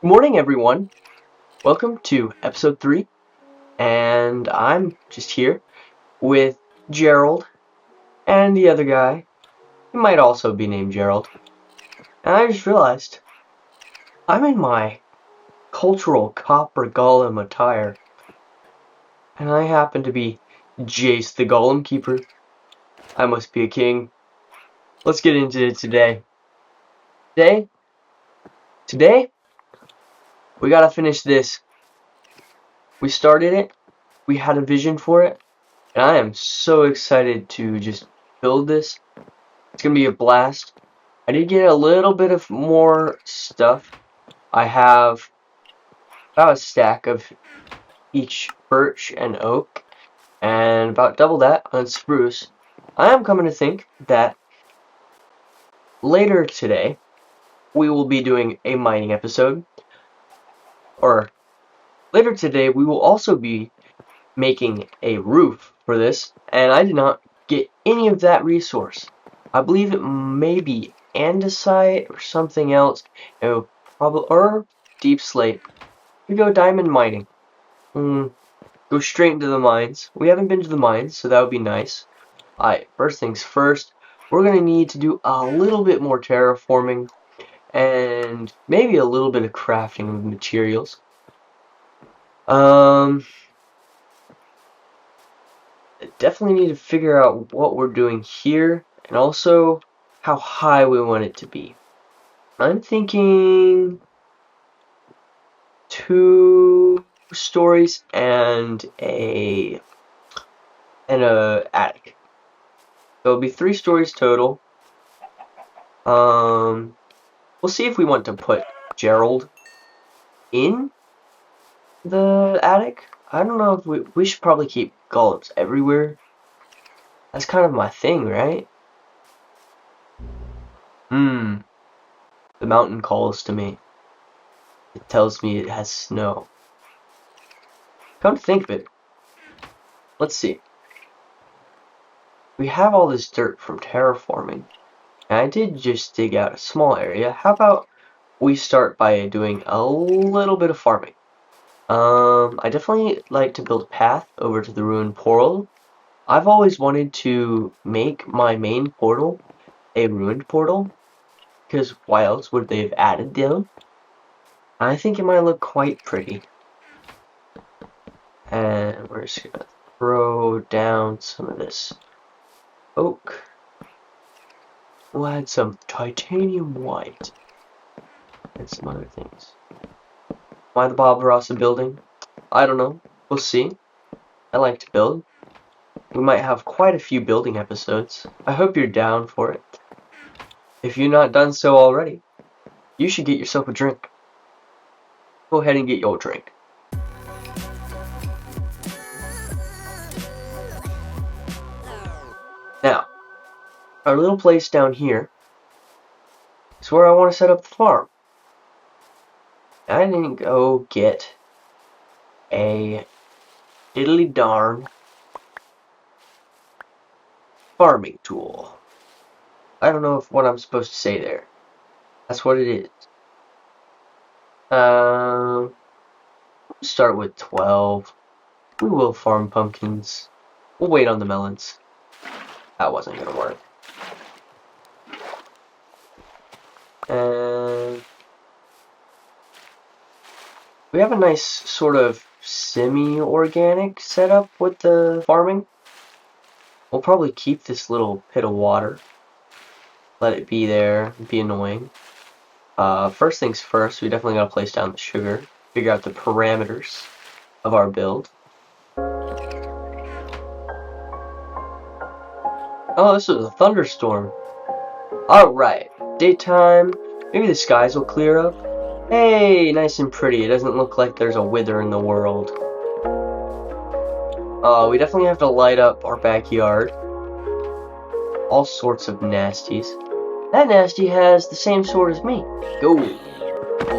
Good morning, everyone. Welcome to episode 3, and I'm just here with Gerald and the other guy. He might also be named Gerald. And I just realized I'm in my cultural copper golem attire, and I happen to be Jace the Golem Keeper. I must be a king. Let's get into it today. Today, we gotta finish this. We started it, we had a vision for it, and I am so excited to just build this. It's gonna be a blast. I did get a little bit of more stuff. I have about a stack of each birch and oak, and about double that on spruce. I am coming to think that later today we will be doing a mining episode, or later today we will also be making a roof for this, and I did not get any of that resource. I believe it may be andesite or something else, or deep slate. We go diamond mining. Go straight into the mines. We haven't been to the mines, so that would be nice. Alright, first things first, we're going to need to do a little bit more terraforming and maybe a little bit of crafting of materials. Definitely need to figure out what we're doing here and also how high we want it to be. I'm thinking 2 stories and a attic. So it'll be 3 stories total. We'll see if we want to put Gerald in the attic. I don't know if we should probably keep golems everywhere. That's kind of my thing, right? The mountain calls to me. It tells me it has snow. Come to think of it, let's see. We have all this dirt from terraforming, and I did just dig out a small area. How about we start by doing a little bit of farming? I definitely like to build a path over to the ruined portal. I've always wanted to make my main portal a ruined portal, because why else would they have added them? I think it might look quite pretty. And we're just gonna throw down some of this oak. We'll add some titanium white and some other things. Why the Bob Ross building? I don't know. We'll see. I like to build. We might have quite a few building episodes. I hope you're down for it. If you've not done so already, you should get yourself a drink. Go ahead and get your drink. Now, our little place down here is where I want to set up the farm. I didn't go get a diddly darn farming tool. I don't know what I'm supposed to say there. That's what it is. Start with 12. We will farm pumpkins. We'll wait on the melons. That wasn't gonna work. And we have a nice sort of semi-organic setup with the farming. We'll probably keep this little pit of water. Let it be there, be annoying. First things first, we definitely gotta place down the sugar. Figure out the parameters of our build. Oh, this was a thunderstorm. Alright, daytime. Maybe the skies will clear up. Hey, nice and pretty. It doesn't look like there's a wither in the world. We definitely have to light up our backyard. All sorts of nasties. That nasty has the same sword as me. Go.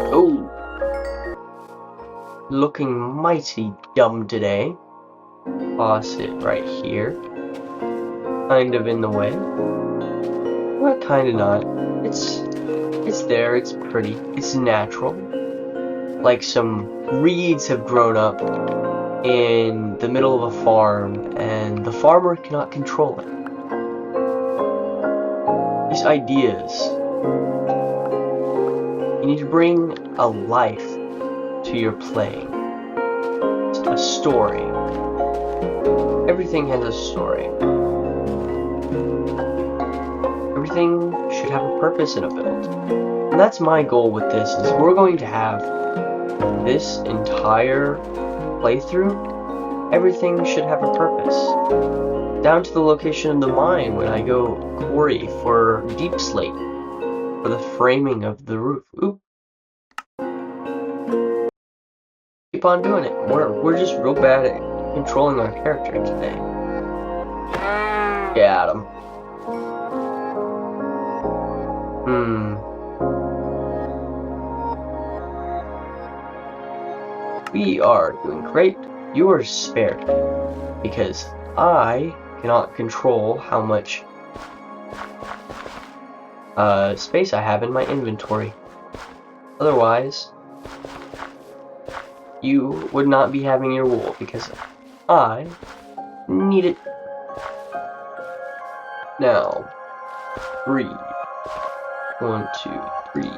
Go. Looking mighty dumb today. Toss it right here. Kind of in the way. Well, kind of not. It's there, it's pretty, it's natural. like some reeds have grown up in the middle of a farm, and the farmer cannot control it. These ideas, you need to bring a life to your playing. A story. Everything has a story. Everything should have a purpose in a build. And that's my goal with this, is we're going to have this entire playthrough, everything should have a purpose. Down to the location of the mine when I go quarry for deep slate, for the framing of the roof. Oop. Keep on doing it. We're just real bad at controlling our character today. Get him. We are doing great. You are spared, because I cannot control how much space I have in my inventory. Otherwise, you would not be having your wool, because I need it. Now, 3. 1, 2, 3.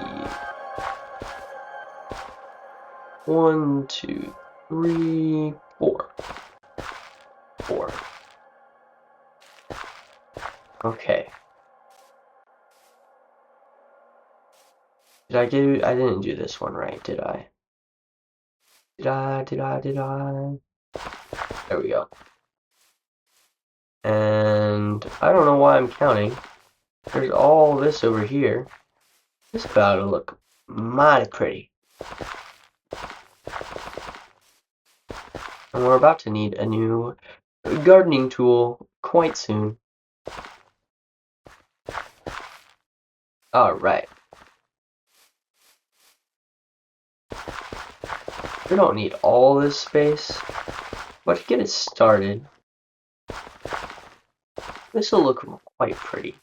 1, 2, 3, 4. 4. Okay. Did I do? I didn't do this one right, did I? Did I? There we go. And I don't know why I'm counting. There's all this over here. This about to look mighty pretty. And we're about to need a new gardening tool quite soon. Alright. We don't need all this space, but to get it started, this will look quite pretty.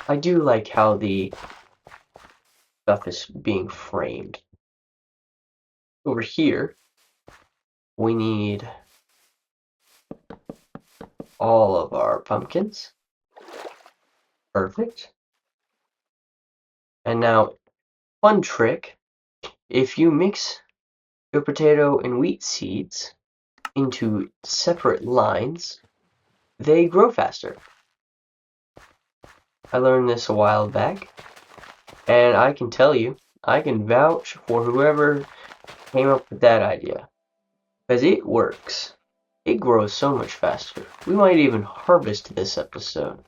I do like how the stuff is being framed. Over here, we need all of our pumpkins. Perfect. And now, fun trick, if you mix your potato and wheat seeds into separate lines, they grow faster. I learned this a while back, and I can tell you, I can vouch for whoever came up with that idea, because it works. It grows so much faster. We might even harvest this episode.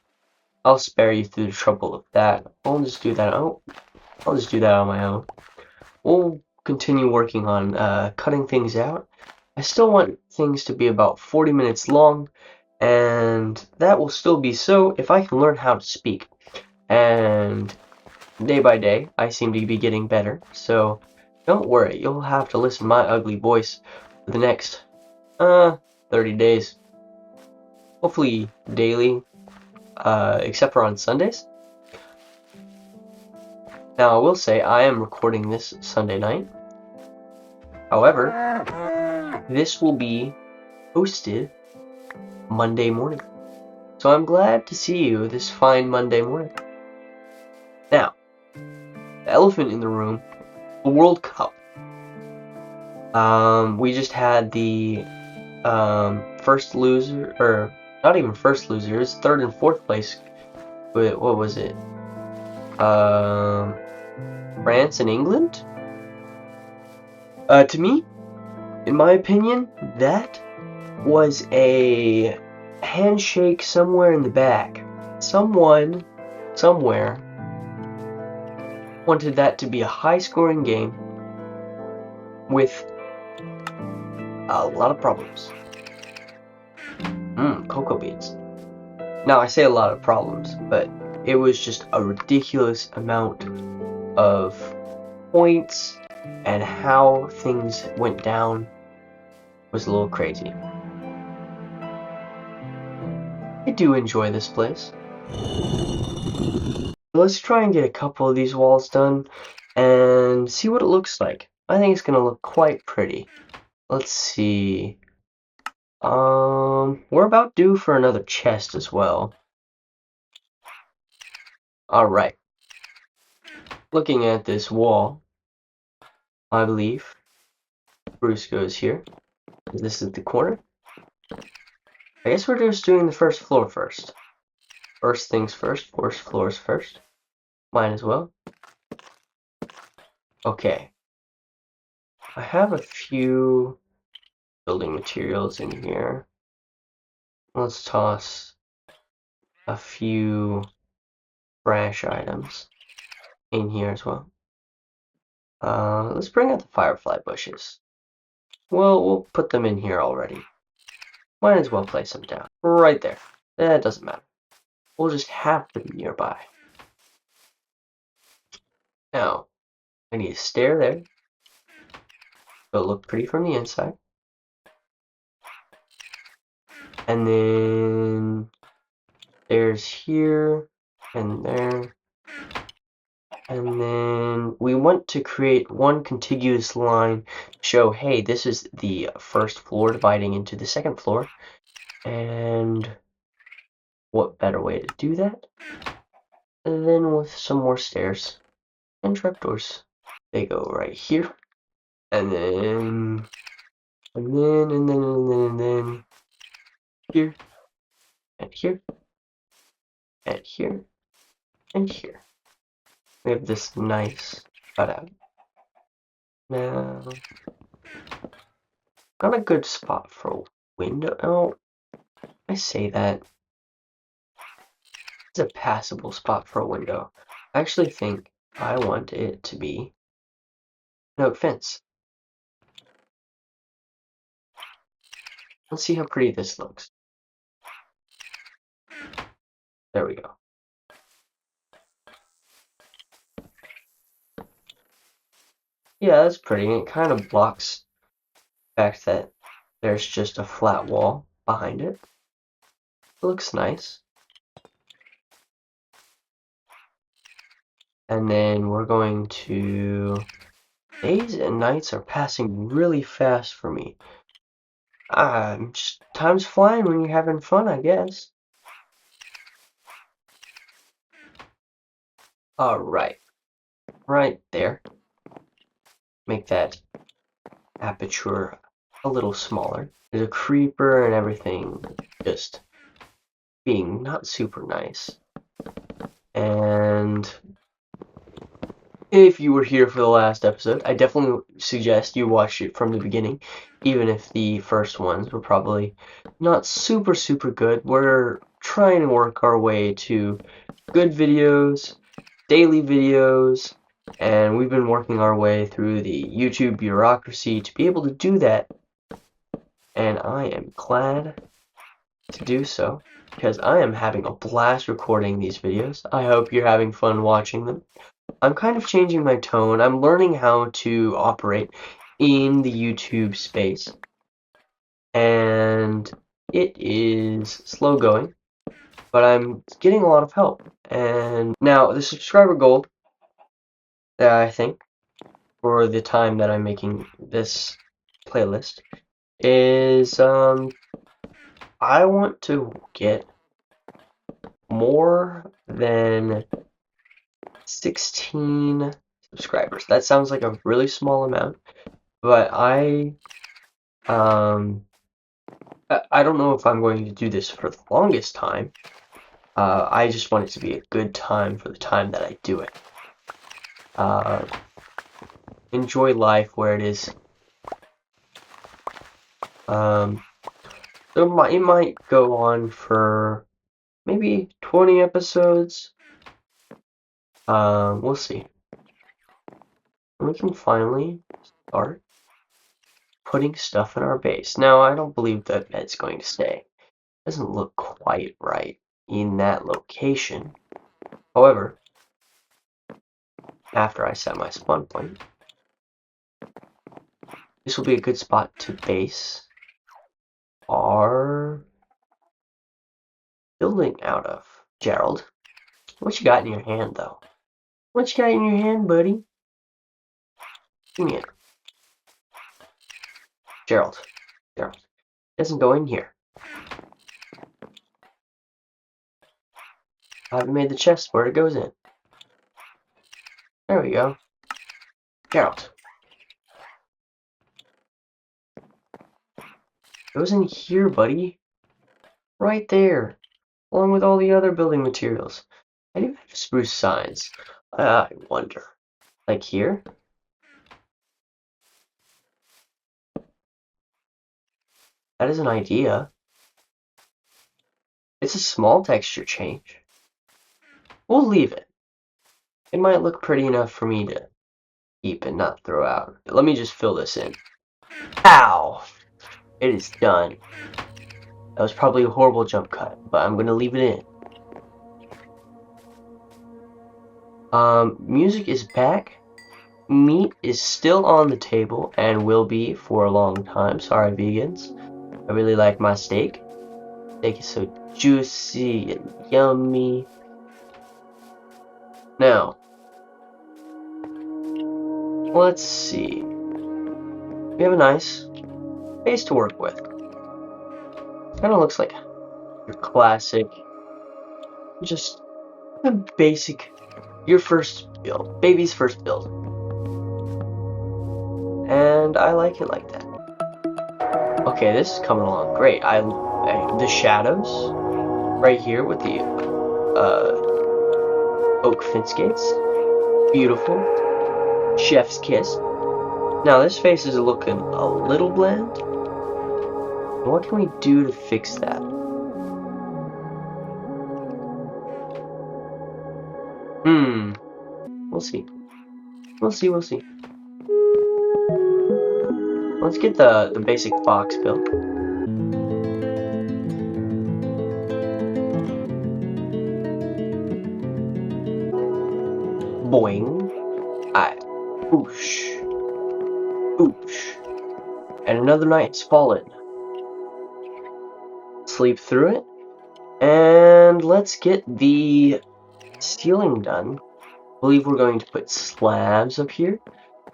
I'll spare you through the trouble of that. I'll just do that on my own. We'll continue working on cutting things out. I still want things to be about 40 minutes long, and that will still be so if I can learn how to speak. And day by day, I seem to be getting better, so don't worry, you'll have to listen to my ugly voice for the next 30 days. Hopefully daily, except for on Sundays. Now, I will say I am recording this Sunday night. However, this will be posted Monday morning. So I'm glad to see you this fine Monday morning. Now, the elephant in the room, the World Cup. We just had the first loser, or not even first loser, it's third and fourth place. What was it? France and England? To me, in my opinion, that was a handshake somewhere in the back. Someone, somewhere, wanted that to be a high-scoring game with a lot of problems. Cocoa beans. Now, I say a lot of problems, but it was just a ridiculous amount of points, and how things went down was a little crazy. I do enjoy this place. Let's try and get a couple of these walls done and see what it looks like. I think it's gonna look quite pretty. Let's see. We're about due for another chest as well. Alright. Looking at this wall, I believe Bruce goes here. This is the corner. I guess we're just doing the first floor first. First things first, first floors first. Mine as well. Okay. I have a few building materials in here. Let's toss a few trash items in here as well. Let's bring out the firefly bushes. Well, we'll put them in here already. Might as well place them down. Right there. That doesn't matter. We'll just have to be nearby. Now, I need a stair there. It'll look pretty from the inside. And then there's here and there. And then we want to create one contiguous line to show, hey, this is the first floor dividing into the second floor. And what better way to do that than with some more stairs and trapdoors. They go right here. And then here and here and here and here. We have this nice cutout. Now, not a good spot for a window. Oh, I say that. It's a passable spot for a window. I actually think I want it to be an oak fence. Let's see how pretty this looks. There we go. Yeah, that's pretty. It kind of blocks the fact that there's just a flat wall behind it. It looks nice. And then we're going to... Days and nights are passing really fast for me. Just time's flying when you're having fun, I guess. Alright. Right there. Make that aperture a little smaller. There's a creeper and everything just being not super nice. And if you were here for the last episode, I definitely suggest you watch it from the beginning, even if the first ones were probably not super good. We're trying to work our way to good videos, daily videos, and we've been working our way through the YouTube bureaucracy to be able to do that, and I am glad to do so, because I am having a blast recording these videos. I hope you're having fun watching them. I'm kind of changing my tone. I'm learning how to operate in the YouTube space, and it is slow going, but I'm getting a lot of help. And now the subscriber goal that I think for the time that I'm making this playlist is I want to get more than 16 subscribers. That sounds like a really small amount, but I don't know if I'm going to do this for the longest time. I just want it to be a good time for the time that I do it. Enjoy life where it is. It might go on for maybe 20 episodes. We'll see. We can finally start putting stuff in our base. Now, I don't believe that bed's going to stay. It doesn't look quite right in that location. However, after I set my spawn point, this will be a good spot to base our building out of. Gerald, what you got in your hand, though? What you got in your hand, buddy? Give me it. Gerald. Gerald. It doesn't go in here. I haven't made the chest where it goes in. There we go. Gerald. It goes in here, buddy. Right there. Along with all the other building materials. I do have spruce signs. I wonder. Like here? That is an idea. It's a small texture change. We'll leave it. It might look pretty enough for me to keep and not throw out. Let me just fill this in. Ow! It is done. That was probably a horrible jump cut, but I'm gonna leave it in. Music is back. Meat is still on the table and will be for a long time. Sorry, vegans. I really like my steak. Steak is so juicy and yummy. Now, let's see. We have a nice base to work with. Kind of looks like your classic, just a basic, your first build, baby's first build. And I like it like that. Okay, this is coming along great. The shadows right here with the oak fence gates, beautiful. Chef's kiss. Now this face is looking a little bland. What can we do to fix that? We'll see. We'll see. Let's get the basic box built. Boing. Alright. Boosh. Boosh. And another night's fallen. Sleep through it. And let's get the ceiling done. I believe we're going to put slabs up here.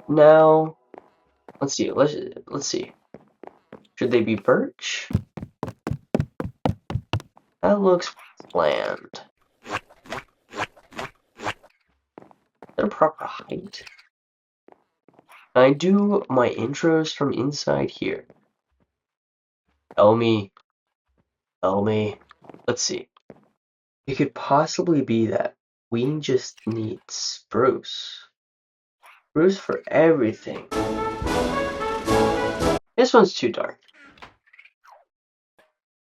Now, let's see. Let's see. Should they be birch? That looks bland. They're proper height. I do my intros from inside here. Tell me. Let's see. It could possibly be that we just need spruce. Spruce for everything. This one's too dark.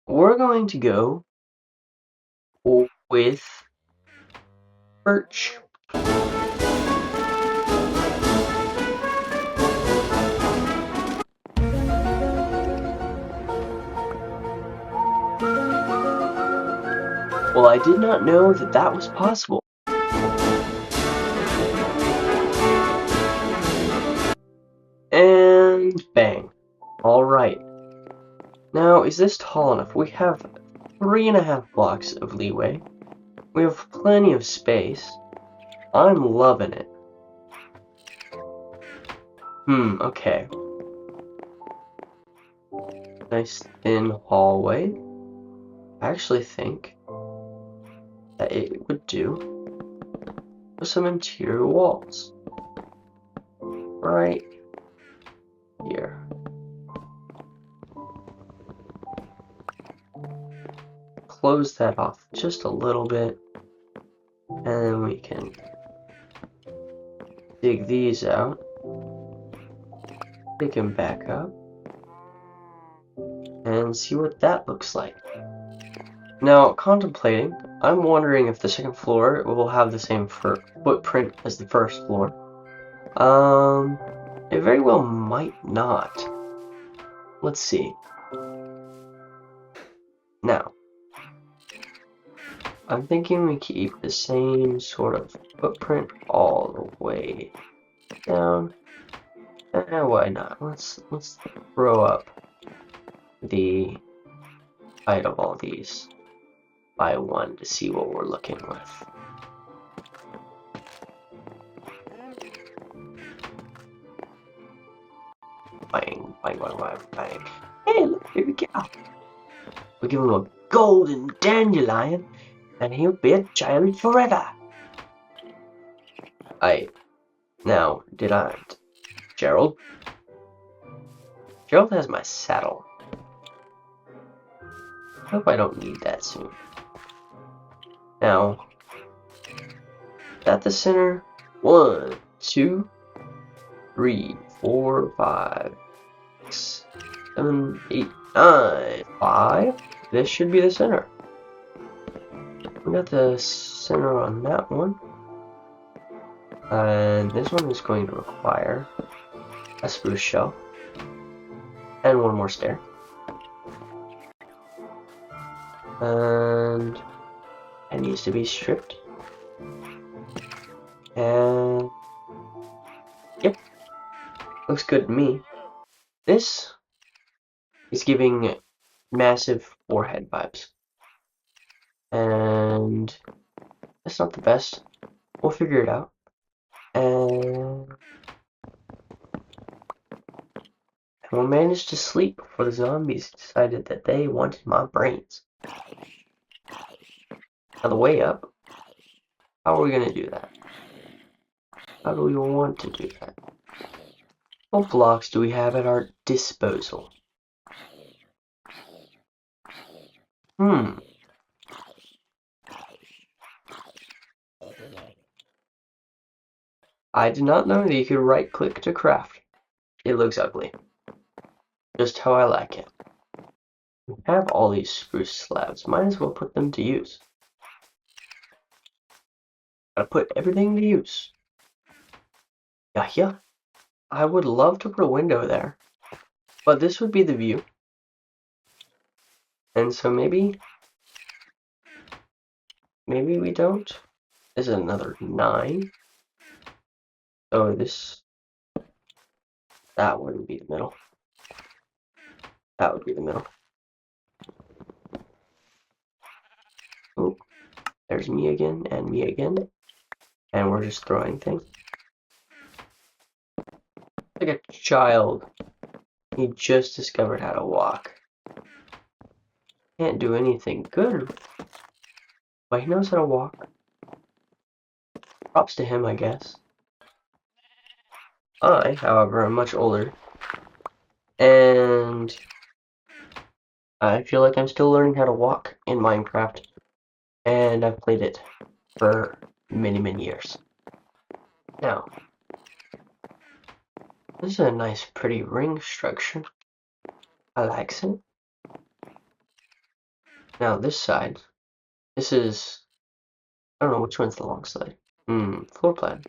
We're going to go with birch. Well, I did not know that that was possible. And bang. Alright. Now, is this tall enough? We have 3.5 blocks of leeway. We have plenty of space. I'm loving it. Okay. Nice thin hallway. I actually think that it would do with some interior walls. Right here. Close that off just a little bit. And then we can dig these out. Pick them back up. And see what that looks like. Now, contemplating, I'm wondering if the second floor will have the same footprint as the first floor. It very well might not. Let's see. Now, I'm thinking we keep the same sort of footprint all the way down. Why not? Let's throw up the height of all these by 1 to see what we're looking with. Bang, bang, bang, bang, bang. Hey, look, here we go. We'll give him a golden dandelion, and he'll be a giant forever. Now, did I... Gerald? Gerald has my saddle. I hope I don't need that soon. Now, at the center, 1, 2, 3, 4, 5, 6, 7, 8, 9, 5. This should be the center. We got the center on that one. And this one is going to require a spruce shelf and one more stair. And it needs to be stripped. And yep, looks good to me. This is giving massive forehead vibes. And it's not the best. We'll figure it out. And we'll manage to sleep before the zombies decided that they wanted my brains. Now the way up, how are we going to do that? How do we want to do that? What blocks do we have at our disposal? I did not know that you could right click to craft. It looks ugly. Just how I like it. We have all these spruce slabs, might as well put them to use. Gotta put everything to use. Yeah. I would love to put a window there, but this would be the view. And so maybe we don't. This is another 9. Oh, that wouldn't be the middle. That would be the middle. Oh, there's me again, and me again. And we're just throwing things. Like a child. He just discovered how to walk. Can't do anything good, but he knows how to walk. Props to him, I guess. I, however, am much older. And I feel like I'm still learning how to walk in Minecraft. And I've played it for many, many years. Now, this is a nice, pretty ring structure. I like it. Now, this side, this is, I don't know which one's the long side. Floor plan.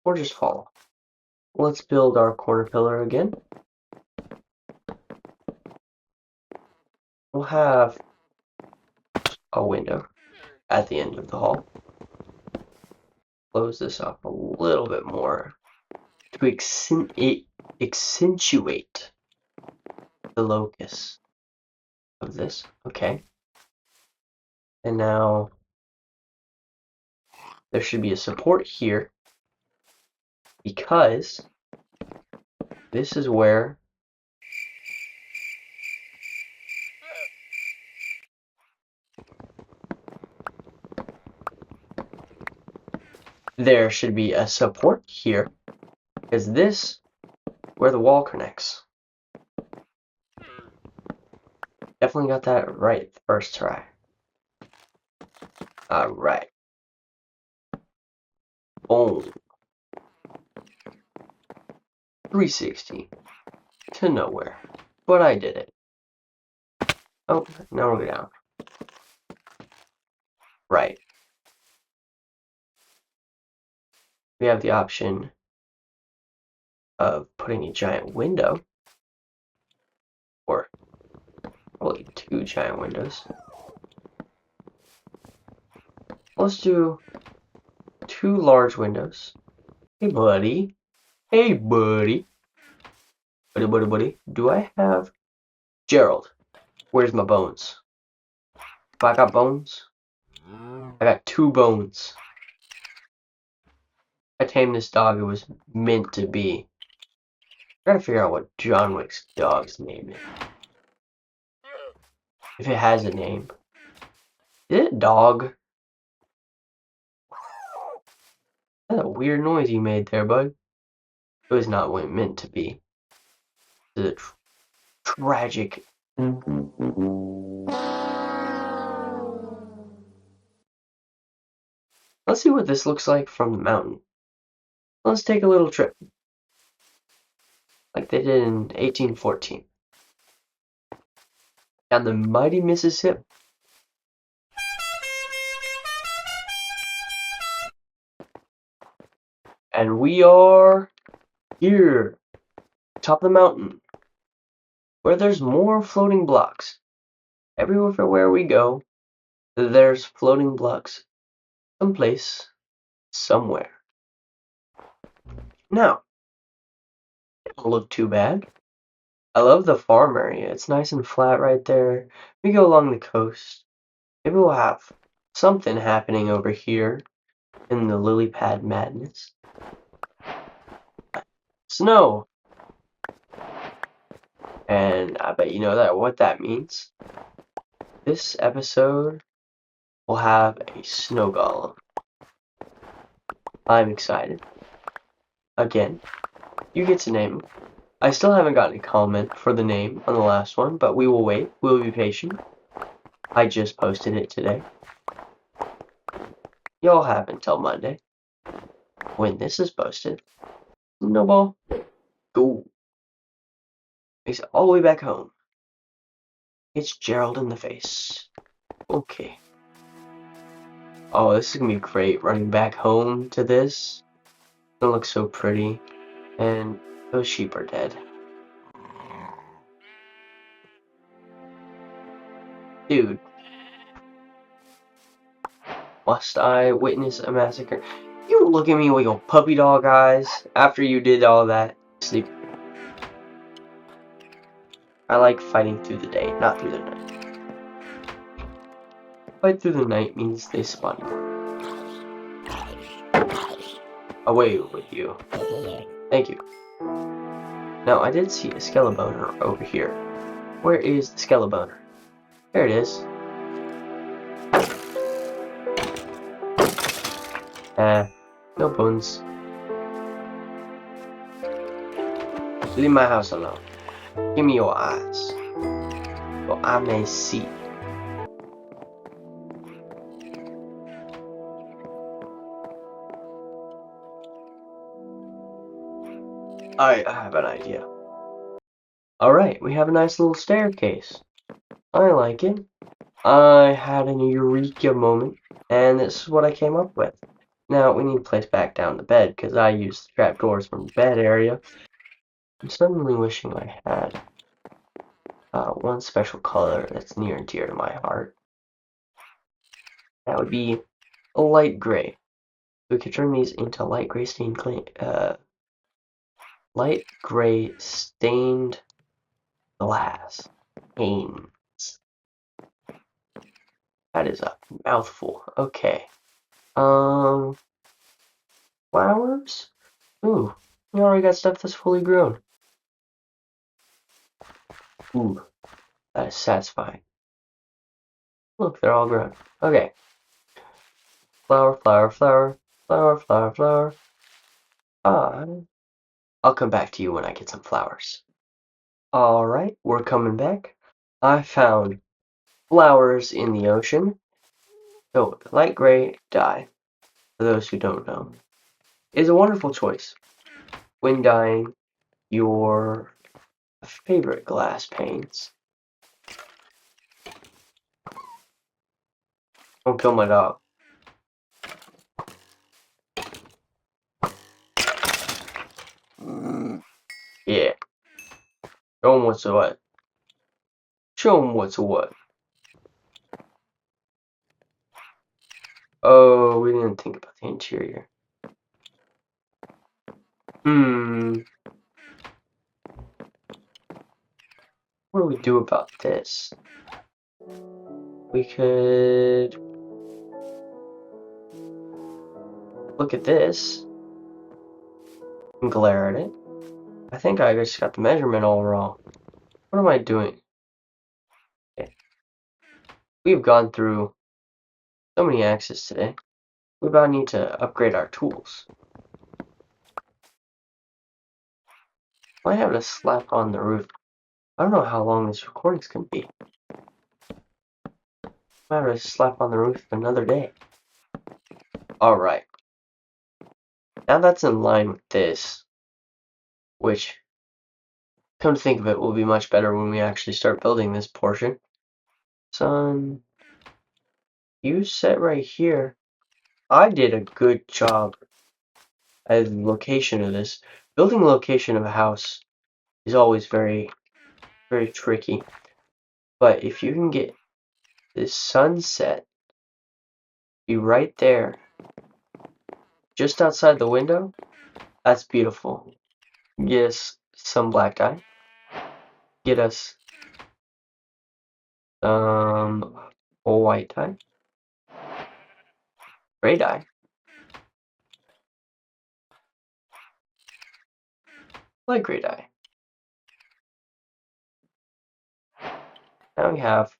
Or just follow. Let's build our corner pillar again. We'll have a window at the end of the hall. Close this up a little bit more to accentuate the locus of this. Okay. And now there should be a support here because this is where there should be a support here because this where the wall connects. Definitely got that right the first try. Alright. Boom. 360 to nowhere. But I did it. Oh, now we're down. Right. We have the option of putting a giant window, or probably 2 giant windows. Let's do 2 large windows. Hey, buddy. Hey, buddy. Buddy. Do I have... Gerald, where's my bones? If I got bones? I got 2 bones. I tamed this dog. It was meant to be. Gotta figure out what John Wick's dog's name is. If it has a name. Is it dog? That's a weird noise you made there, bud. It was not what it meant to be. The tragic. Let's see what this looks like from the mountain. Let's take a little trip. Like they did in 1814. Down the mighty Mississippi. And we are here, top of the mountain, where there's more floating blocks. Everywhere we go, there's floating blocks. Someplace, somewhere. Now, it don't look too bad. I love the farm area. It's nice and flat right there. We go along the coast. Maybe we'll have something happening over here in the lily pad madness. Snow. And I bet you know that what that means. This episode will have a snow golem. I'm excited. Again, you get to name him. I still haven't gotten a comment for the name on the last one, but we will wait. We'll be patient. I just posted it today. Y'all have until Monday when this is posted. Snowball, go. Makes it all the way back home. It's Gerald in the face. Okay. Oh, this is gonna be great running back home to this. It looks so pretty. And those sheep are dead. Dude. Must I witness a massacre? You look at me with your puppy dog eyes after you did all that. Sleep. I like fighting through the day, not through the night. Fight through the night means they spawn more. Away with you. Thank you. Now, I did see a skeleton over here. Where is the skeleton? There it is. No bones. Leave my house alone. Give me your eyes, so I may see. I have an idea. Alright, we have a nice little staircase. I like it. I had an eureka moment, and this is what I came up with. Now, we need to place back down the bed, because I used the trapdoors from the bed area. I'm suddenly wishing I had one special color that's near and dear to my heart. That would be a light gray. We could turn these into light gray stained glass panes. That is a mouthful. Okay. Flowers? Ooh, we already got stuff that's fully grown. Ooh, that is satisfying. Look, they're all grown. Okay. Flower, flower, flower, flower, flower, flower. I'll come back to you when I get some flowers. Alright, we're coming back. I found flowers in the ocean. So, the light gray dye, for those who don't know, is a wonderful choice when dyeing your favorite glass panes. Don't kill my dog. Yeah. Show him what's what. Show him what's what. Oh, we didn't think about the interior. What do we do about this? We could look at this and glare at it. I think I just got the measurement all wrong. What am I doing? Okay. We've gone through so many axes today. We about need to upgrade our tools. I have to slap on the roof. I don't know how long this recording's gonna be. I have to slap on the roof another day. Alright. Now that's in line with this, which, come to think of it, will be much better when we actually start building this portion. Son, you set right here. I did a good job at the location of this. Building the location of a house is always very, very tricky. But if you can get this sunset be right there, just outside the window, that's beautiful. Get us some black dye. Get us some white dye. Gray dye. Light gray dye. Now we have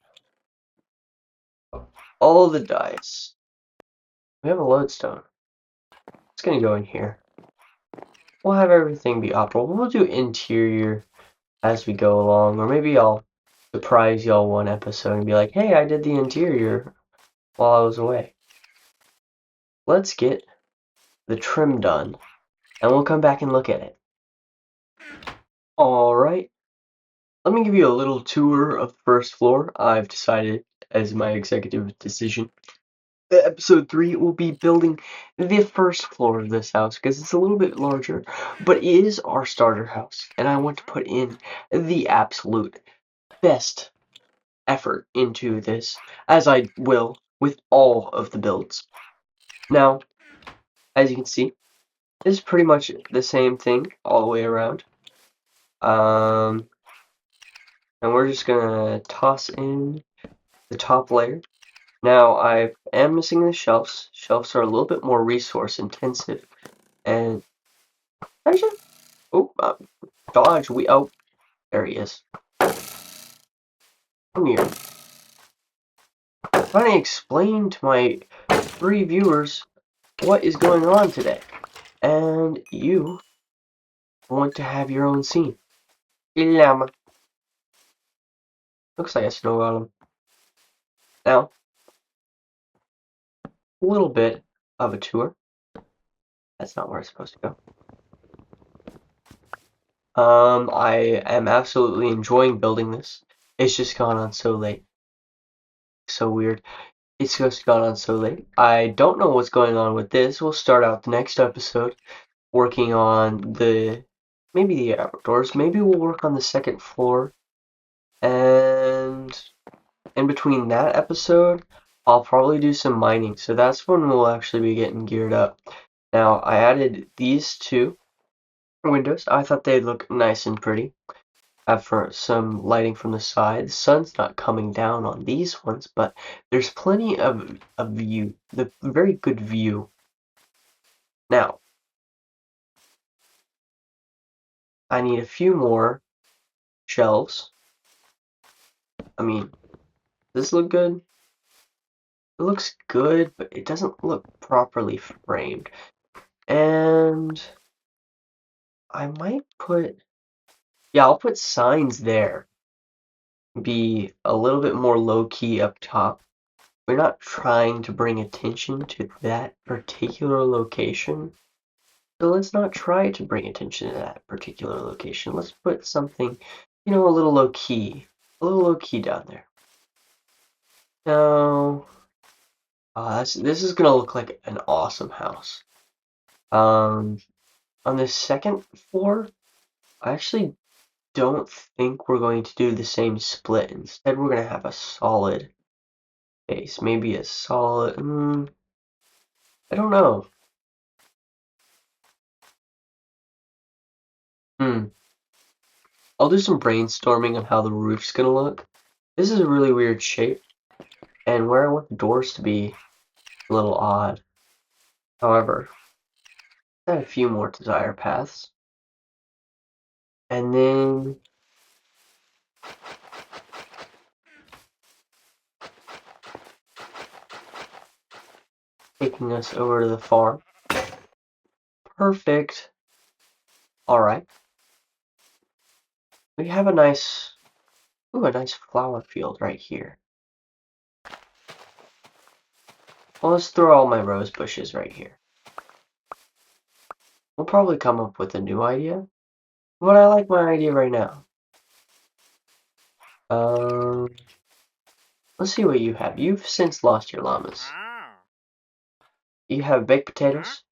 all the dyes. We have a lodestone. It's gonna go in here. We'll have everything be optimal. We'll do interior as we go along, or maybe I'll surprise y'all one episode and be like, hey, I did the interior while I was away. Let's get the trim done, and we'll come back and look at it. Alright, let me give you a little tour of the first floor. I've decided, as my executive decision, that episode 3 will be building the first floor of this house, because it's a little bit larger, but it is our starter house, and I want to put in the absolute best effort into this, as I will with all of the builds. Now, as you can see, this is pretty much the same thing all the way around. And we're just gonna toss in the top layer. Now, I am missing the shelves. Shelves are a little bit more resource intensive, and actually, dodge. Oh, there he is. Come here. I'm trying to explain to my 3 viewers what is going on today, and you want to have your own scene. Llama. Looks like a snow golem. Now, a little bit of a tour. That's not where it's supposed to go. I am absolutely enjoying building this. It's just gone on so late. So weird. It's just gone on so late. I don't know what's going on with this. We'll start out the next episode working on maybe the outdoors. Maybe we'll work on the second floor. And in between that episode, I'll probably do some mining. So that's when we'll actually be getting geared up. Now, I added these 2 windows. I thought they'd look nice and pretty. For some lighting from the side. The sun's not coming down on these ones, but there's plenty of a view, the very good view. Now, I need a few more shelves. I mean, does this look good? It looks good, but it doesn't look properly framed. And I might I'll put signs there. Be a little bit more low-key up top. We're not trying to bring attention to that particular location. So let's not try to bring attention to that particular location. Let's put something, a little low-key. A little low-key down there. Now, this is going to look like an awesome house. On the second floor, I actually don't think we're going to do the same split. Instead, we're going to have a solid base. Maybe a solid... I don't know. I'll do some brainstorming on how the roof's going to look. This is a really weird shape. And where I want the doors to be a little odd. However, I have a few more desire paths. And then taking us over to the farm. Perfect. Alright. We have a nice flower field right here. Well, let's throw all my rose bushes right here. We'll probably come up with a new idea, but I like my idea right now. Let's see what you have. You've since lost your llamas. You have baked potatoes.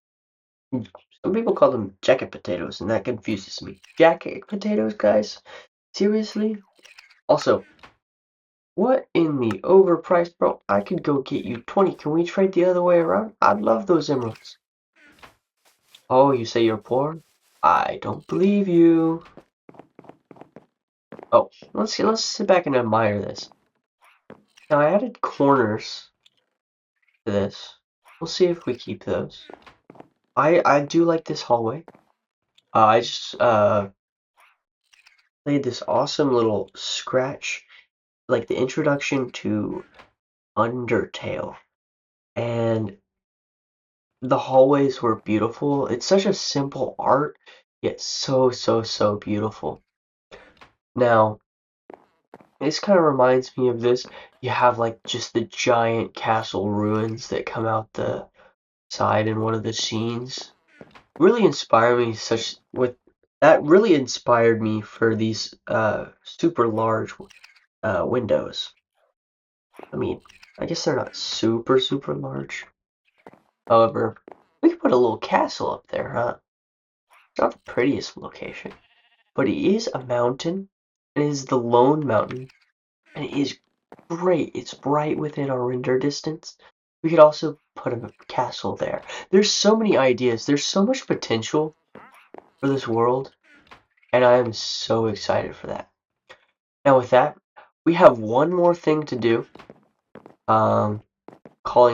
Some people call them jacket potatoes, and that confuses me. Jacket potatoes, guys? Seriously? Also, what in the overpriced, bro? I could go get you 20. Can we trade the other way around? I'd love those emeralds. Oh, you say you're poor? I don't believe you. Oh, let's sit back and admire this. Now I added corners to this. We'll see if we keep those. I do like this hallway. I just played this awesome little scratch, like the introduction to Undertale, and the hallways were beautiful. It's such a simple art, yet so beautiful. Now, this kind of reminds me of this. You have like just the giant castle ruins that come out the side in one of the scenes. Really inspired me really inspired me for these super large windows. I mean, I guess they're not super large. However, we could put a little castle up there, huh? It's not the prettiest location, but it is a mountain. It is the Lone Mountain, and it is great. It's right within our render distance. We could also put a castle there. There's so many ideas. There's so much potential for this world, and I am so excited for that. Now with that, we have one more thing to do. Calling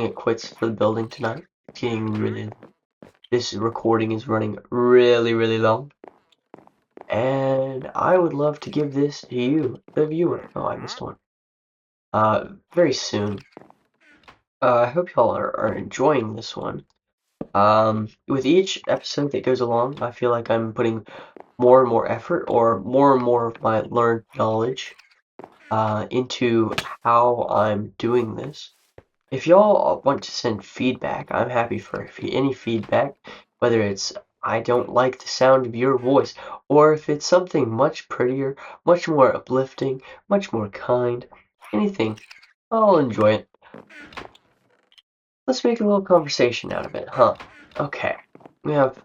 it quits for the building tonight. It's getting this recording is running really long. And I would love to give this to you, the viewer. Oh, I missed one. Very soon. I hope y'all are enjoying this one. With each episode that goes along, I feel like I'm putting more and more effort or more and more of my learned knowledge into how I'm doing this. If y'all want to send feedback, I'm happy for any feedback, whether it's I don't like the sound of your voice, or if it's something much prettier, much more uplifting, much more kind, anything, I'll enjoy it. Let's make a little conversation out of it, huh? Okay, we have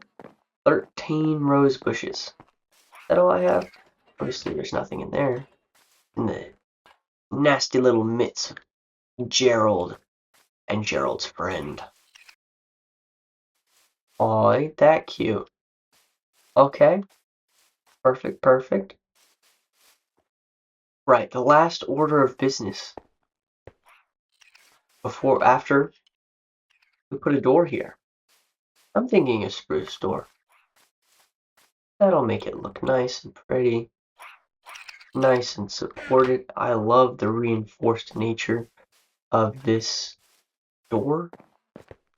13 rose bushes. Is that all I have? Obviously, there's nothing in there. And the nasty little mitts, Gerald and Gerald's friend. Aw, ain't that cute? Okay, perfect. Right, the last order of business. After we put a door here. I'm thinking a spruce door. That'll make it look nice and pretty. Nice and supported. I love the reinforced nature of this door.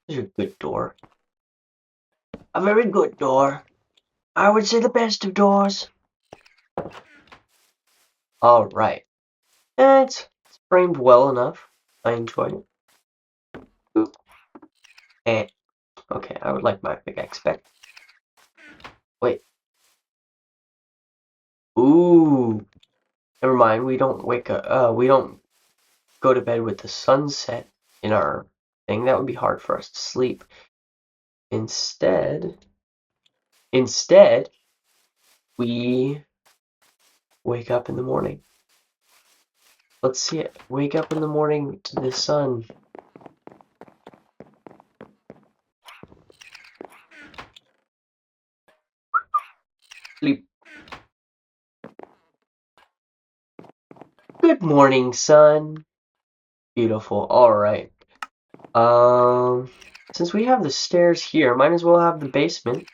This is a good door. A very good door. I would say the best of doors. Alright. It's framed well enough. I enjoy it. Oop. And okay, I would like my pickaxe back. Wait. Ooh. Never mind, we don't we don't go to bed with the sunset in our thing. That would be hard for us to sleep. Instead, we wake up in the morning. Let's see it. Wake up in the morning to the sun. Sleep. Good morning, sun. Beautiful. Alright. Since we have the stairs here, might as well have the basement.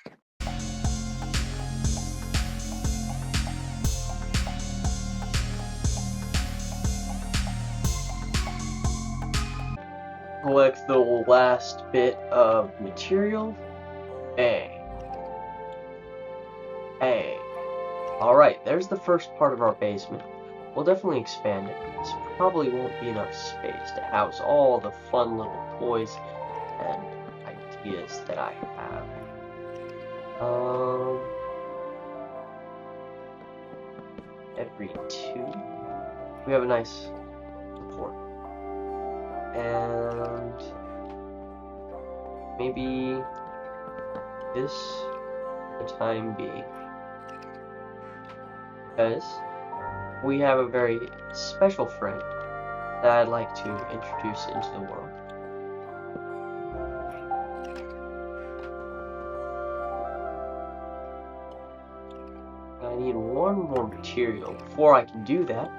collect the last bit of material. Bang. Hey. Alright, there's the first part of our basement. We'll definitely expand it. This probably won't be enough space to house all the fun little toys and ideas that I have. Every 2. We have a nice support. And maybe this for the time being. Because we have a very special friend that I'd like to introduce into the world. I need one more material before I can do that.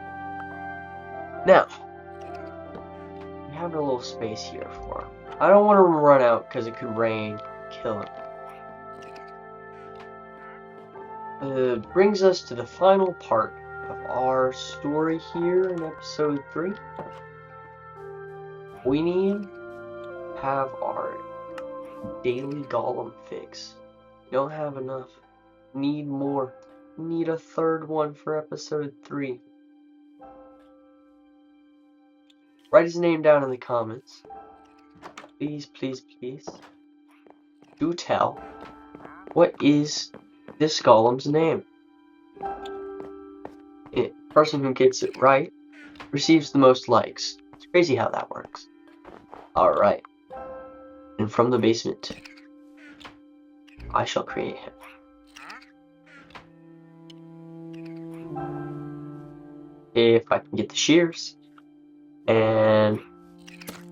Now, we have a little space here for him. I don't want him to run out because it could rain, kill him. Brings us to the final part of our story here in episode 3. We need to have our daily golem fix. We don't have enough. Need more. Need a third one for episode 3. Write his name down in the comments. Please, please, please. Do tell. What is this golem's name? The person who gets it right receives the most likes. It's crazy how that works. Alright. And from the basement, I shall create him. If I can get the shears. And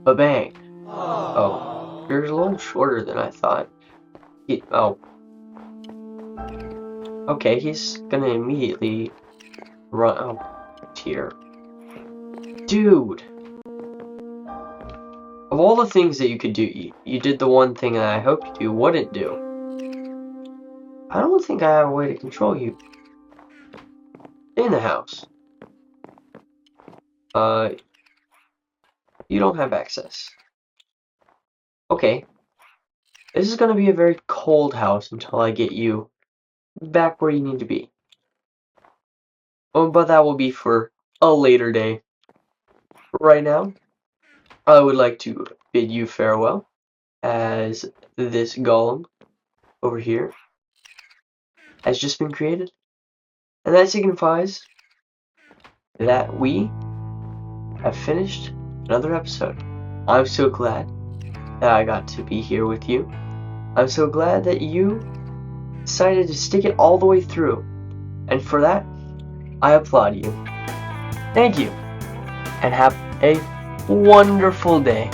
ba-bang. Oh, you're a little shorter than I thought. Okay, he's gonna immediately run out here. Dude! Of all the things that you could do, you did the one thing that I hoped you wouldn't do. I don't think I have a way to control you. In the house. You don't have access. Okay. This is gonna be a very cold house until I get you back where you need to be. But that will be for a later day. Right now, I would like to bid you farewell, as this golem over here has just been created. And that signifies that we have finished another episode. I'm so glad that I got to be here with you. I'm so glad that you decided to stick it all the way through. And for that, I applaud you. Thank you. And have a wonderful day.